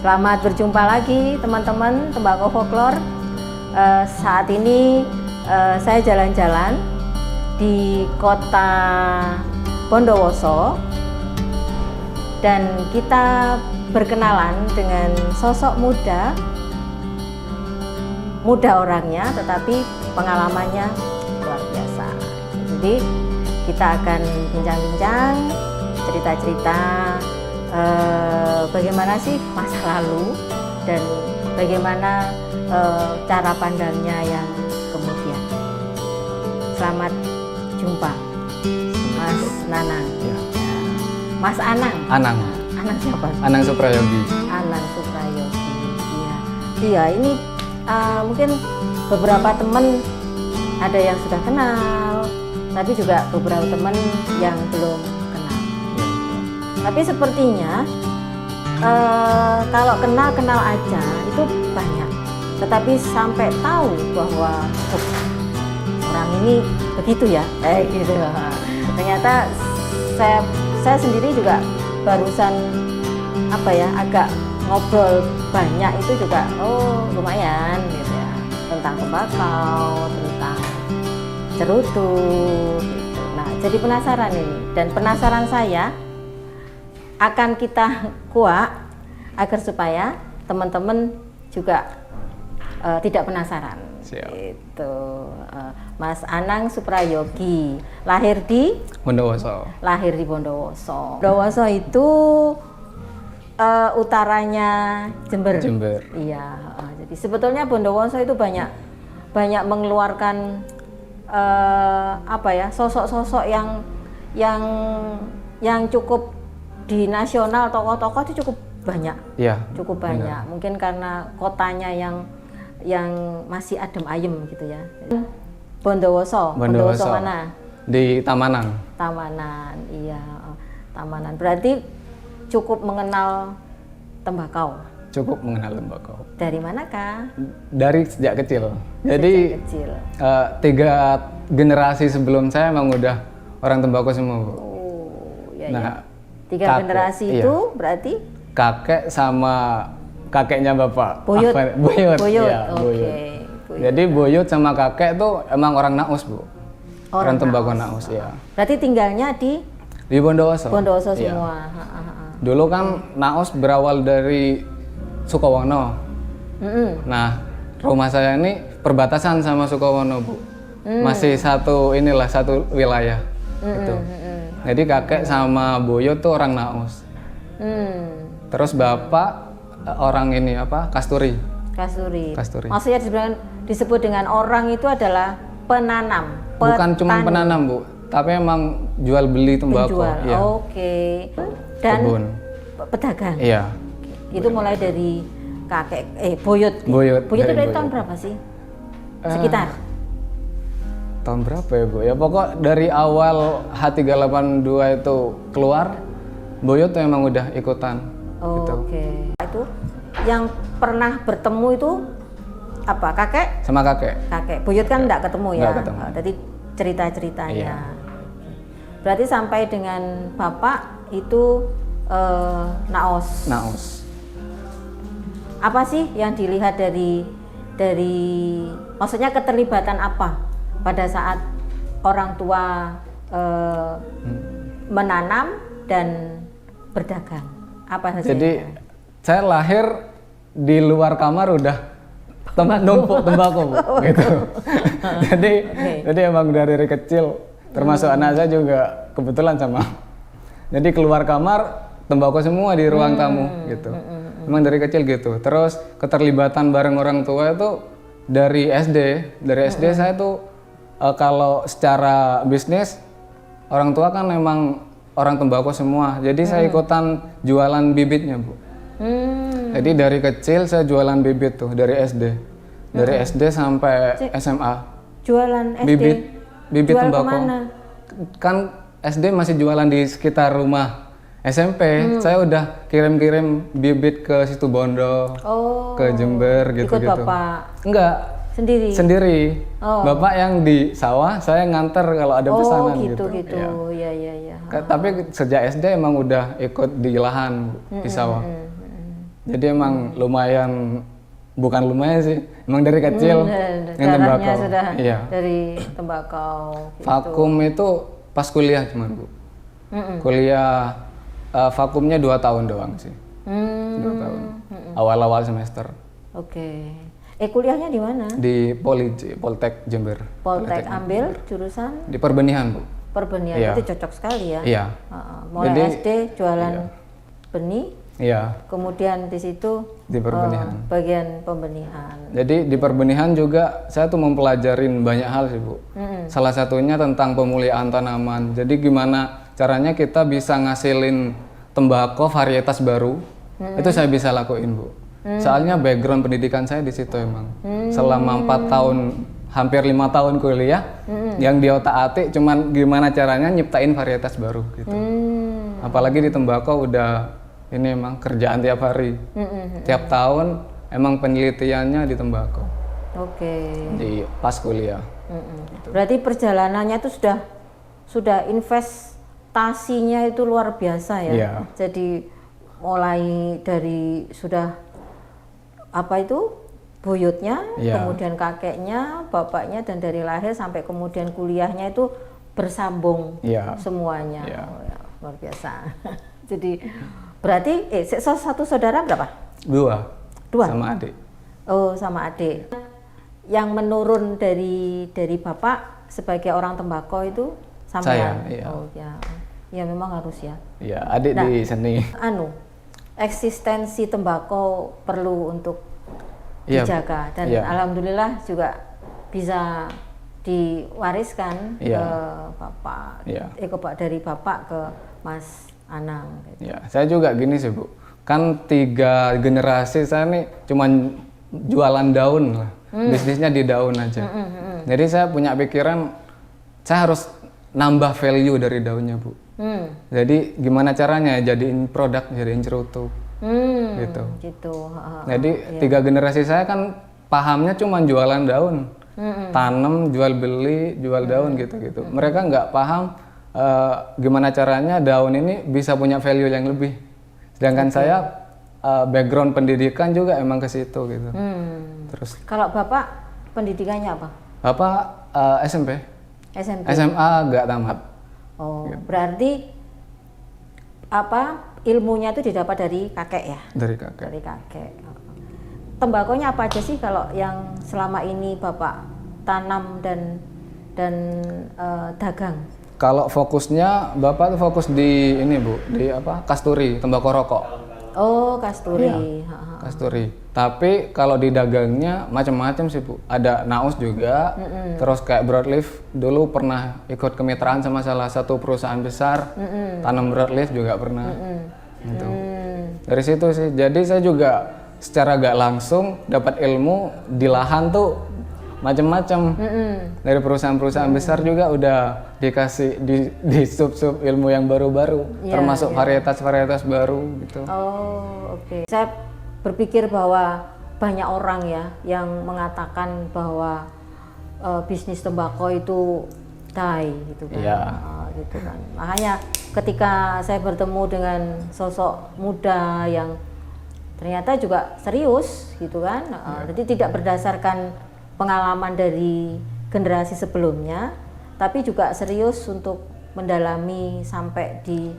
Selamat berjumpa lagi teman-teman Tembakau Folklore. Saat ini saya jalan-jalan di kota Bondowoso dan kita berkenalan dengan sosok muda orangnya tetapi pengalamannya luar biasa. Jadi kita akan bincang-bincang cerita-cerita bagaimana sih masa lalu dan bagaimana cara pandangnya yang kemudian. Selamat jumpa, Mas Nanang. Ya. Mas Anang. Anang. Anang siapa? Anang Suprayogi. Anang Suprayogi. Iya. Iya, ini mungkin beberapa teman ada yang sudah kenal, tapi juga beberapa teman yang belum kenal. Tapi sepertinya kalau kenal aja itu banyak, tetapi sampai tahu bahwa orang ini begitu ya, gitu. Ternyata saya sendiri juga barusan agak ngobrol banyak itu juga lumayan gitu ya, tentang tembakau, tentang cerutu gitu. Nah, jadi penasaran ini, dan penasaran saya akan kita kuak agar supaya teman-teman juga tidak penasaran. Siap. Itu Mas Anang Suprayogi lahir di Bondowoso. Bondowoso itu utaranya Jember. Iya. Jadi sebetulnya Bondowoso itu banyak mengeluarkan sosok-sosok yang cukup di nasional, tokoh-tokoh itu cukup banyak. Iya. Cukup banyak. Benar. Mungkin karena kotanya yang masih adem ayem gitu ya. Bondowoso mana? Di Tamanan. Iya. Tamanan. Berarti cukup mengenal tembakau. Cukup mengenal tembakau. Dari manakah? Dari sejak kecil. Jadi 3 generasi sebelum saya emang udah orang tembakau semua, Bu. Iya, nah, 3 generasi itu berarti kakek sama kakeknya bapak. Buyut. Iya, Oke. Jadi buyut sama kakek tuh emang orang Naus, Bu. Orang tembakau Naus, ya. Berarti tinggalnya di Bondowoso. Bondowoso Iya. semua. Dulu kan Naus berawal dari Sukowono. Nah, rumah saya ini perbatasan sama Sukowono, Bu. Masih satu wilayah. Gitu. Jadi kakek sama buyut tuh orang Naus. Terus bapak orang ini Kasturi. Maksudnya disebut dengan orang itu adalah penanam. Bukan cuma penanam, Bu, tapi emang jual beli tembakau. Ya. Oke. Dan kebun. Pedagang. Iya. Itu mulai dari kakek buyut. Buyut dari tahun berapa sih? Sekitar tahun berapa ya, Bu? Ya pokok dari awal H382 itu keluar, buyut tuh emang udah ikutan. Gitu. Oke. Itu yang pernah bertemu itu apa? Kakek? Sama kakek. Buyut kan enggak ketemu ya. Enggak ketemu. Jadi cerita-ceritanya. Iya. Berarti sampai dengan bapak itu Naos. Apa sih yang dilihat dari maksudnya keterlibatan apa pada saat orang tua menanam dan berdagang? Apa hasilnya? Jadi saya lahir di luar kamar udah numpuk tembakau, Bu. Gitu. Jadi emang dari kecil, termasuk anak saya juga kebetulan sama. Jadi keluar kamar tembakau semua di ruang tamu gitu. Emang dari kecil gitu. Terus keterlibatan bareng orang tua itu dari SD. Dari SD saya tuh kalau secara bisnis orang tua kan emang orang tembakau semua. Jadi saya ikutan jualan bibitnya, Bu. Jadi dari kecil saya jualan bibit tuh dari SD. Dari SD sampai SMA. Jualan SD? Bibit jual tembakau. Kemana? Kan SD masih jualan di sekitar rumah. SMP saya udah kirim-kirim bibit ke situ Bondo, ke Jember gitu-gitu. Ikut Bapak? Enggak. Sendiri. Bapak yang di sawah, saya nganter kalau ada pesanan gitu. Iya. Tapi sejak SD emang udah ikut di lahan, di sawah. Jadi emang lumayan, bukan lumayan sih, emang dari kecil yang tembakau. Sudah Iya. dari tembakau. Gitu. Vakum itu pas kuliah cuman Bu. Kuliah vakumnya 2 tahun doang sih. 2 tahun. Awal-awal semester. Oke. Kuliahnya di mana? Di Poltek Jember. Poltek ambil jurusan Di Perbenihan Bu. perbenihan. Iya. Itu cocok sekali ya. Iya. Mulai Jadi, SD jualan benih, Iya. kemudian di situ Di perbenihan. bagian pembenihan. Jadi di perbenihan juga saya tuh mempelajarin banyak hal sih Bu. Salah satunya tentang pemuliaan tanaman. Jadi gimana caranya kita bisa ngasilin tembakau varietas baru. Itu saya bisa lakuin Bu. Soalnya background pendidikan saya di situ emang. Selama 4 tahun, hampir 5 tahun kuliah, yang di otak-atik cuman gimana caranya nyiptain varietas baru gitu. Apalagi di tembakau udah ini emang kerjaan tiap hari. Tiap tahun emang penelitiannya di tembakau. Oke. Di pas kuliah. Berarti perjalanannya itu sudah investasinya itu luar biasa ya. Iya. Jadi mulai dari sudah apa itu buyutnya, Iya. kemudian kakeknya, bapaknya, dan dari lahir sampai kemudian kuliahnya itu bersambung Iya. semuanya. Iya. Oh, ya, luar biasa. Jadi berarti satu saudara berapa? 2. Dua? Sama adik. Oh, sama adik. Yang menurun dari bapak sebagai orang tembakau itu sampean? Saya, iya. Oh ya, ya memang harus ya. Iya, adik Nah, di seni. Eksistensi tembakau perlu untuk Iya, dijaga dan iya. alhamdulillah juga bisa diwariskan Iya. ke bapak, Iya. dari bapak ke Mas Anang. Gitu. Ya, saya juga gini sih Bu. Kan 3 generasi saya nih cuman jualan daun lah. Bisnisnya di daun aja. Jadi saya punya pikiran saya harus nambah value dari daunnya Bu. Jadi gimana caranya jadiin produk, jadiin cerutu. Gitu. Gitu. Jadi 3 generasi saya kan pahamnya cuma jualan daun. Tanam, jual beli, jual daun gitu-gitu. Mereka nggak paham gimana caranya daun ini bisa punya value yang lebih. Sedangkan saya background pendidikan juga emang ke situ gitu. Terus Kalau bapak pendidikannya apa? Bapak SMP. SMP. SMA nggak tamat. Oh, berarti apa ilmunya itu didapat dari kakek ya? Dari kakek. Dari kakek. Tembakonya apa aja sih kalau yang selama ini bapak tanam dan dagang? Kalau fokusnya Bapak tuh fokus di ini Bu, di apa? Kasturi, tembakau rokok. Oh, kasturi. Iya. Kasturi. Tapi kalau di dagangnya macam-macam sih Bu. Ada naus juga. Terus kayak broadleaf dulu pernah ikut kemitraan sama salah satu perusahaan besar. Tanam broadleaf juga pernah. Gitu. Dari situ sih. Jadi saya juga secara gak langsung dapat ilmu di lahan tuh macam-macam. Dari perusahaan-perusahaan besar juga udah dikasih di sub-sub ilmu yang baru-baru, termasuk varietas-varietas baru gitu. Oh, oke. Saya berpikir bahwa banyak orang ya yang mengatakan bahwa bisnis tembakau itu die gitu kan. Iya. Gitu kan. Makanya ketika saya bertemu dengan sosok muda yang ternyata juga serius gitu kan. Jadi tidak berdasarkan pengalaman dari generasi sebelumnya, tapi juga serius untuk mendalami sampai di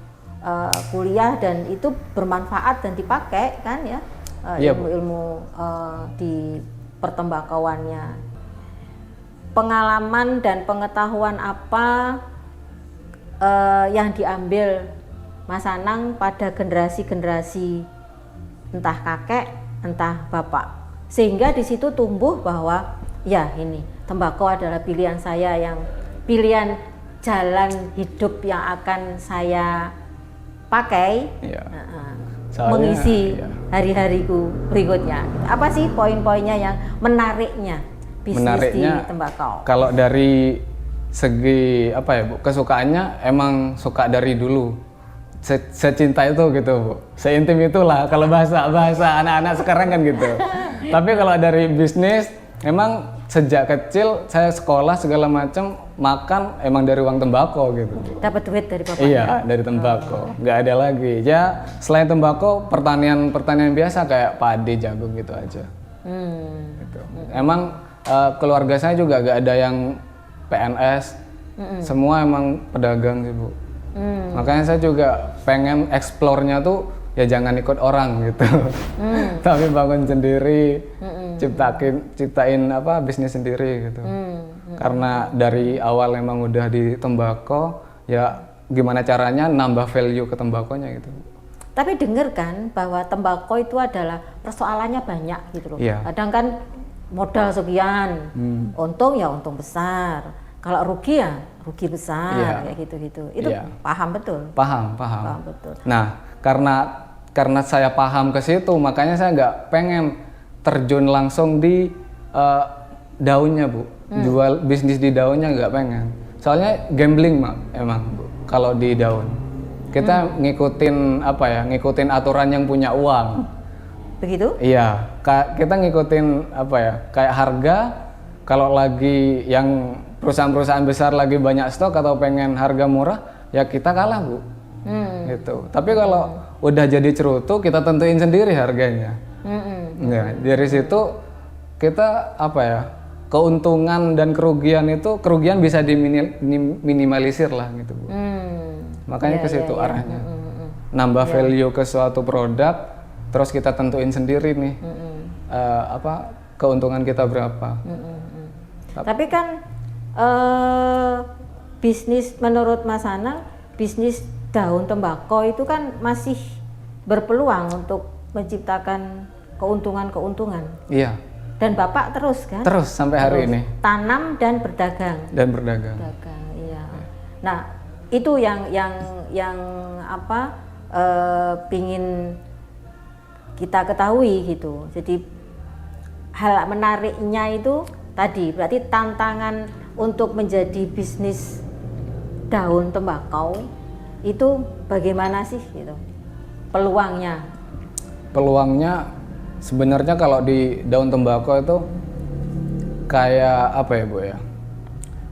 kuliah dan itu bermanfaat dan dipakai kan ya ilmu-ilmu di pertembakauannya. Pengalaman dan pengetahuan apa yang diambil Mas Anang pada generasi-generasi entah kakek entah bapak, sehingga di situ tumbuh bahwa ya ini tembakau adalah pilihan saya, yang pilihan jalan hidup yang akan saya pakai mengisi hari-hariku berikutnya. Apa sih poin-poinnya yang menariknya bisnis di tembakau? Kalau dari segi apa ya Bu, kesukaannya emang suka dari dulu. Secinta itu gitu Bu, seintim itulah kalau bahasa anak-anak sekarang kan gitu. Tapi kalau dari bisnis, emang sejak kecil saya sekolah segala macam makan emang dari uang tembakau gitu. Dapat duit dari bapaknya? Iya, dari tembakau. Nggak ada lagi. Ya selain tembakau, pertanian biasa kayak padi, jagung gitu aja. Gitu. Emang keluarga saya juga nggak ada yang PNS. Semua emang pedagang sih, Bu. Makanya saya juga pengen eksplornya tuh ya jangan ikut orang gitu. Tapi bangun sendiri, ciptain bisnis sendiri gitu. Karena dari awal emang udah di tembakau, ya gimana caranya nambah value ke tembakonya gitu. Tapi denger kan bahwa tembakau itu adalah persoalannya banyak gitu loh. Iya. Kadang kan modal sekian, untung ya untung besar. Kalau rugi ya rugi besar, kayak gitu-gitu. Itu paham betul? Paham. Betul. Nah, karena saya paham ke situ, makanya saya nggak pengen terjun langsung di daunnya, Bu. Jual bisnis di daunnya nggak pengen. Soalnya gambling, emang, Bu. Kalau di daun. Kita ngikutin aturan yang punya uang. Begitu? Iya, kita ngikutin kayak harga. Kalau lagi yang perusahaan-perusahaan besar lagi banyak stok atau pengen harga murah, ya kita kalah, Bu. Gitu. Tapi kalau udah jadi cerutu, kita tentuin sendiri harganya. Ya, dari situ kita keuntungan dan kerugian bisa diminimalisir lah gitu, Bu. Makanya ke situ arahnya. Nambah value ke suatu produk, terus kita tentuin sendiri nih keuntungan kita berapa. Tapi kan bisnis menurut Mas Anang, bisnis daun tembakau itu kan masih berpeluang untuk menciptakan keuntungan. Iya. Dan Bapak terus kan? Terus sampai hari ini. Tanam dan berdagang. Berdagang, iya. Nah, itu yang pingin kita ketahui gitu. Jadi hal menariknya itu tadi berarti tantangan untuk menjadi bisnis daun tembakau itu bagaimana sih gitu? Peluangnya sebenarnya kalau di daun tembakau itu kayak Bu ya?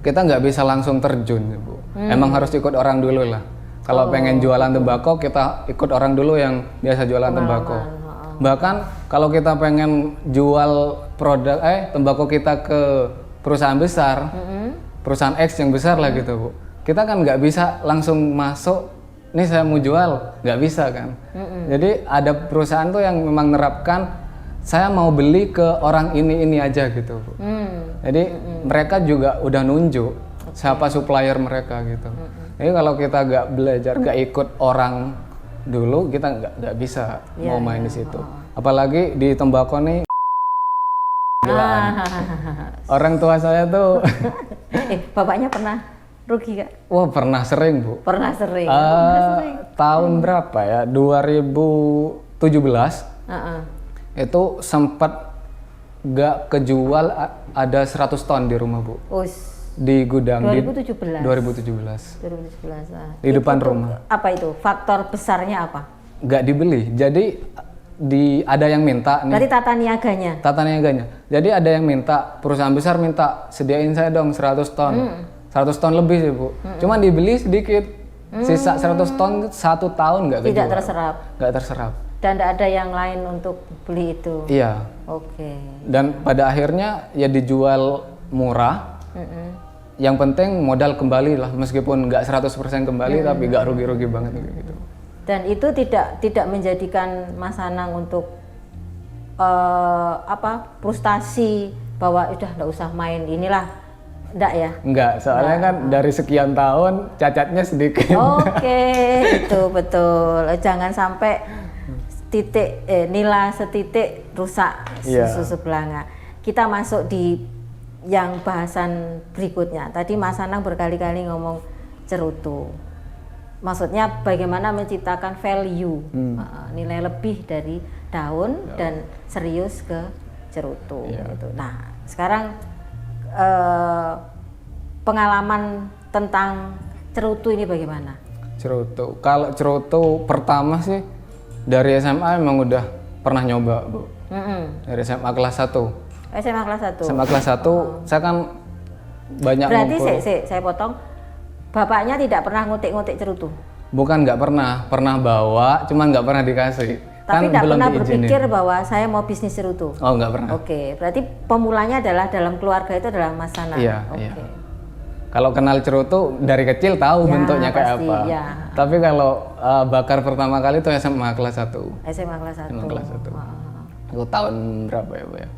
Kita nggak bisa langsung terjun, Bu. Emang harus ikut orang dulu lah. Kalau pengen jualan tembakau, kita ikut orang dulu yang biasa jualan tembakau. Bahkan kalau kita pengen jual produk tembakau kita ke perusahaan besar, perusahaan X yang besar lah gitu, Bu. Kita kan nggak bisa langsung masuk, nih saya mau jual, nggak bisa kan. Jadi ada perusahaan tuh yang memang nerapkan, saya mau beli ke orang ini aja gitu, Bu. Jadi mereka juga udah nunjuk siapa supplier mereka gitu. Jadi kalau kita nggak belajar, nggak ikut orang dulu, kita nggak bisa mau main di situ. Apalagi di tembakau nih, orang tua saya tuh. Bapaknya pernah rugi gak? Wah, pernah sering, Bu. Pernah sering. Tahun berapa ya? 2017. Itu sempat gak kejual, ada 100 ton di rumah, Bu. Di gudang 2017. 2017. Di depan rumah. Apa itu? Faktor besarnya apa? Gak dibeli. Jadi ada yang minta nih. Berarti tata niaganya. Tata niaganya. Jadi ada yang minta, perusahaan besar minta, sediain saya dong 100 ton. 100 ton lebih sih, Bu. Cuman dibeli sedikit. Sisa 100 ton 1 tahun nggak kejual. Tidak terserap. Nggak terserap. Dan tidak ada yang lain untuk beli itu. Iya. Oke. Dan pada akhirnya ya dijual murah. Yang penting modal kembali lah, meskipun nggak 100% kembali, tapi nggak rugi-rugi banget gitu. Dan itu tidak menjadikan Mas Anang untuk frustasi bahwa udah nggak usah main inilah, enggak ya? Enggak, soalnya kan dari sekian tahun cacatnya sedikit. Oke, itu betul. Jangan sampai nila setitik rusak susu sebelanga. Kita masuk di yang bahasan berikutnya. Tadi Mas Anang berkali-kali ngomong cerutu. Maksudnya bagaimana menciptakan value, nilai lebih dari daun dan serius ke cerutu. Gitu. Nah, sekarang pengalaman tentang cerutu ini bagaimana? Cerutu, kalau cerutu pertama sih dari SMA emang udah pernah nyoba, Bu. Dari SMA kelas 1. SMA kelas 1? SMA kelas 1, saya kan banyak Berarti ngumpul. saya potong. Bapaknya tidak pernah ngutik-ngutik cerutu. Bukan nggak pernah bawa, cuman nggak pernah dikasih. Tapi tidak belum pernah diizinin. berpikir bahwa saya mau bisnis cerutu. Oh nggak pernah. Oke, berarti pemulanya adalah dalam keluarga itu adalah Mas Sana. Iya, Oke. iya. Kalau kenal cerutu dari kecil tahu Ya, bentuknya kayak pasti, apa. ya. Tapi kalau bakar pertama kali itu SMA kelas 1. SMA kelas 1. SMA kelas 1. Wah. Itu tahun berapa ya, Bu ya?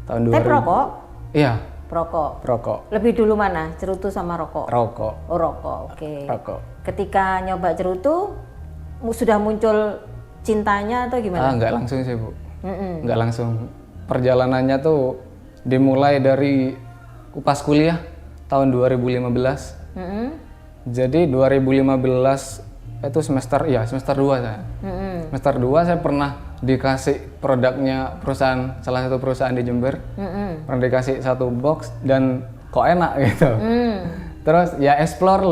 Tahun 2000. Tapi perokok? Iya, Perokok. perokok. Lebih dulu mana? Cerutu sama rokok? Rokok. Oh, rokok. Oke. Rokok. Ketika nyoba cerutu sudah muncul cintanya atau gimana? Nggak langsung sih, Bu. Mm-mm. Nggak langsung. Perjalanannya tuh dimulai dari pas kuliah tahun 2015. Mm-mm. Jadi 2015 itu semester 2 saya. Mm-mm. Semester 2 saya pernah dikasih produknya salah satu perusahaan di Jember. Mm-mm. Pernah dikasih 1 box dan kok enak gitu. Terus ya explore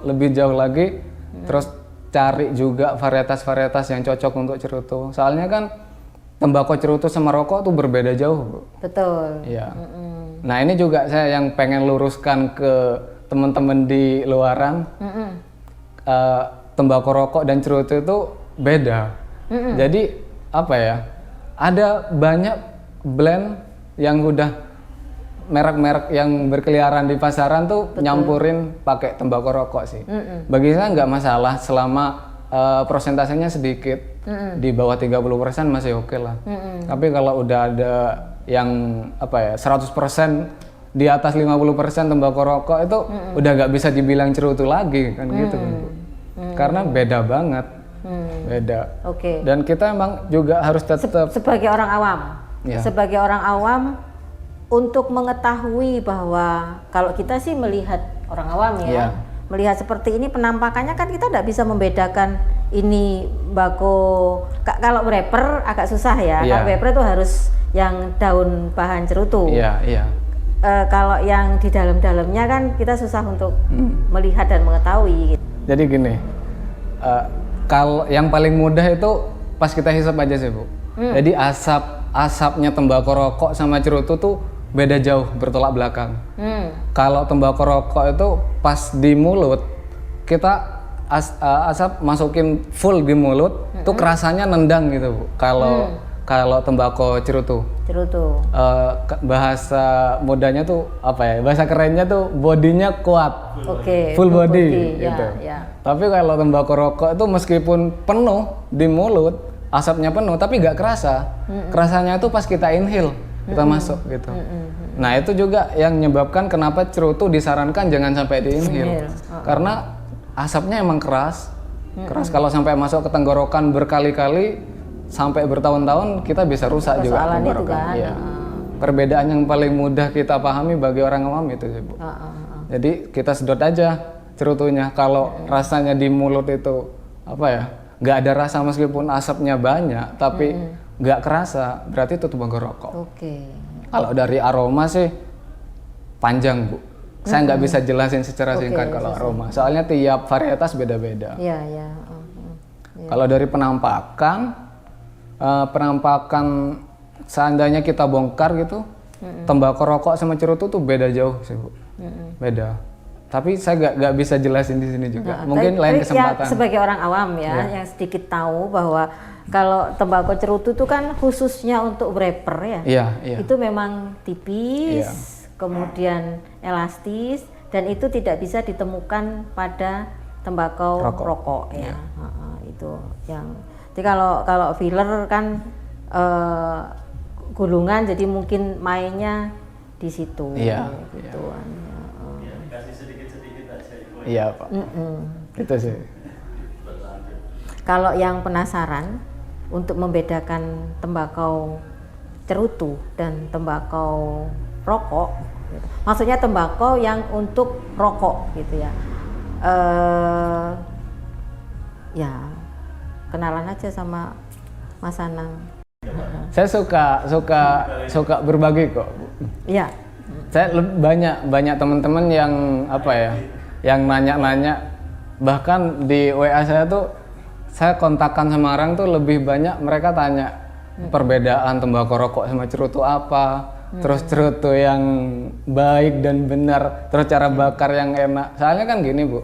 lebih jauh lagi. Terus cari juga varietas-varietas yang cocok untuk cerutu. Soalnya kan tembakau cerutu sama rokok tuh berbeda jauh, Bu. Betul. Iya. Nah, ini juga saya yang pengen luruskan ke teman-teman di luaran. Tembakau rokok dan cerutu itu beda. Jadi apa ya? Ada banyak blend yang udah merek-merek yang berkeliaran di pasaran tuh nyampurin pakai tembakau rokok sih. Bagi saya nggak masalah selama persentasenya sedikit, di bawah 30% masih oke lah. Tapi kalau udah ada yang apa ya 100% di atas 50% tembakau rokok itu udah nggak bisa dibilang cerutu lagi kan gitu kan, Bu. Karena beda banget. Beda. Oke. Dan kita emang juga harus tetap Sebagai orang awam, Ya. sebagai orang awam untuk mengetahui bahwa kalau kita sih melihat orang awam ya, Ya. melihat seperti ini penampakannya kan kita tidak bisa membedakan ini bako. Kalau wrapper agak susah ya. Ya. Kalau wrapper itu harus yang daun bahan cerutu. Iya, iya. Kalau yang di dalam-dalamnya kan kita susah untuk melihat dan mengetahui. Jadi gini, kalau yang paling mudah itu pas kita hisap aja sih, Bu. Jadi asapnya tembakau rokok sama cerutu tuh beda jauh, bertolak belakang. Kalau tembakau rokok itu pas di mulut, kita asap masukin full di mulut, tuh kerasanya nendang gitu, Bu. Kalau tembakau cerutu. Cerutu. Bahasa mudanya tuh apa ya? Bahasa kerennya tuh bodinya kuat. Oke. Full body Ya, gitu. ya. Tapi kalau tembakau rokok itu meskipun penuh di mulut, asapnya penuh tapi nggak kerasa. Kerasanya itu pas kita inhale, kita masuk gitu. Nah, itu juga yang menyebabkan kenapa cerutu disarankan jangan sampai di inhale. Karena asapnya emang keras. Keras kalau sampai masuk ke tenggorokan berkali-kali sampai bertahun-tahun kita bisa rusak juga Persoalan itu tenggorokan. kan. Iya. Perbedaan yang paling mudah kita pahami bagi orang awam itu sih, Bu. Jadi kita sedot aja cerutunya. Kalau rasanya di mulut itu apa ya, nggak ada rasa meskipun asapnya banyak, tapi nggak kerasa, berarti itu tembakau rokok. Oke. Kalau dari aroma sih panjang, Bu. Saya nggak bisa jelasin secara singkat kalau aroma. Soalnya tiap varietas beda-beda. Iya, iya. Kalau dari penampakan seandainya kita bongkar gitu, tembakau rokok sama cerutu tuh beda jauh sih, Bu. Beda. Tapi saya nggak bisa jelasin di sini juga. Mungkin lain kesempatan. Ya, sebagai orang awam ya, yang sedikit tahu bahwa kalau tembakau cerutu itu kan khususnya untuk wrapper ya. Iya, iya. Itu memang tipis, kemudian elastis, dan itu tidak bisa ditemukan pada tembakau rokok ya. Itu yang. Jadi kalau filler kan gulungan, jadi mungkin mainnya di situ. Iya. Gitu. Kasih sedikit-sedikit aja. Iya, Pak. Gitu sih. Kalau yang penasaran untuk membedakan tembakau cerutu dan tembakau rokok, gitu. Maksudnya tembakau yang untuk rokok gitu ya. Ya kenalan aja sama Mas Anang. Saya suka berbagi kok, Bu. Iya. Saya banyak teman-teman yang apa ya, yang nanya-nanya, bahkan di WA saya tuh, saya kontakkan sama orang tuh lebih banyak mereka tanya perbedaan tembakau rokok sama cerutu apa, terus cerutu yang baik dan benar, terus cara bakar yang enak. Soalnya kan gini Bu,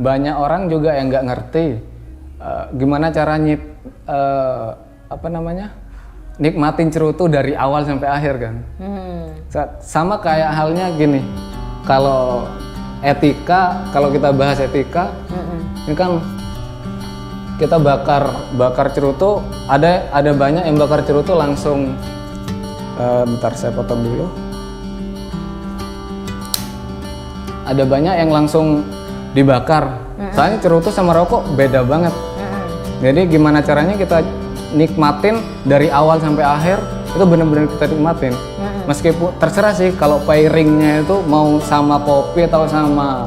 banyak orang juga yang nggak ngerti gimana cara nikmatin cerutu dari awal sampai akhir kan. Sama kayak halnya gini, kalau etika, kalau kita bahas etika, ini kan kita bakar cerutu, ada banyak yang bakar cerutu langsung. Bentar saya potong dulu. Ada banyak yang langsung dibakar. Soalnya cerutu sama rokok beda banget. Jadi gimana caranya kita nikmatin dari awal sampai akhir, itu benar-benar kita nikmatin. Meskipun terserah sih kalau pairingnya itu mau sama kopi atau sama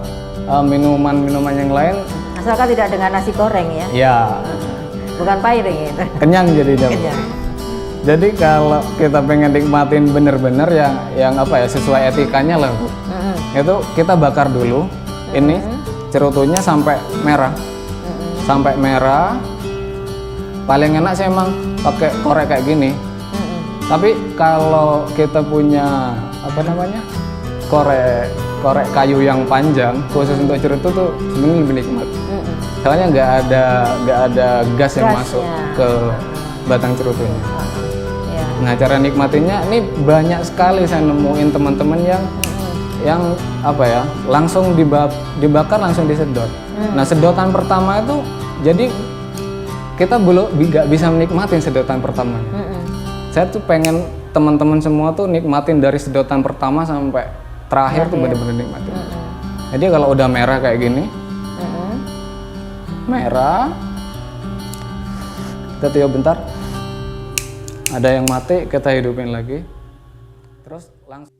minuman-minuman yang lain. Asalkan tidak dengan nasi goreng ya. Ya. Bukan pairing itu. Kenyang jadinya. Kenyang. Jadi kalau kita pengen nikmatin bener-bener yang sesuai etikanya lah Bu. Itu kita bakar dulu ini cerutunya sampai merah. Sampai merah. Paling enak sih emang pakai korek kayak gini. Tapi kalau kita punya korek kayu yang panjang khusus untuk cerutu tuh sebenarnya lebih nikmat. Soalnya nggak ada gas yang masuk ke batang cerutunya. Nah cara nikmatinya ini banyak sekali saya nemuin teman-teman yang langsung dibakar langsung disedot. Nah sedotan pertama itu jadi kita belum nggak bisa menikmatin sedotan pertama. Saya tuh pengen teman-teman semua tuh nikmatin dari sedotan pertama sampai terakhir tuh bener-bener nikmatin. Jadi kalau udah merah kayak gini, merah, kita tiup bentar. Ada yang mati, kita hidupin lagi. Terus langsung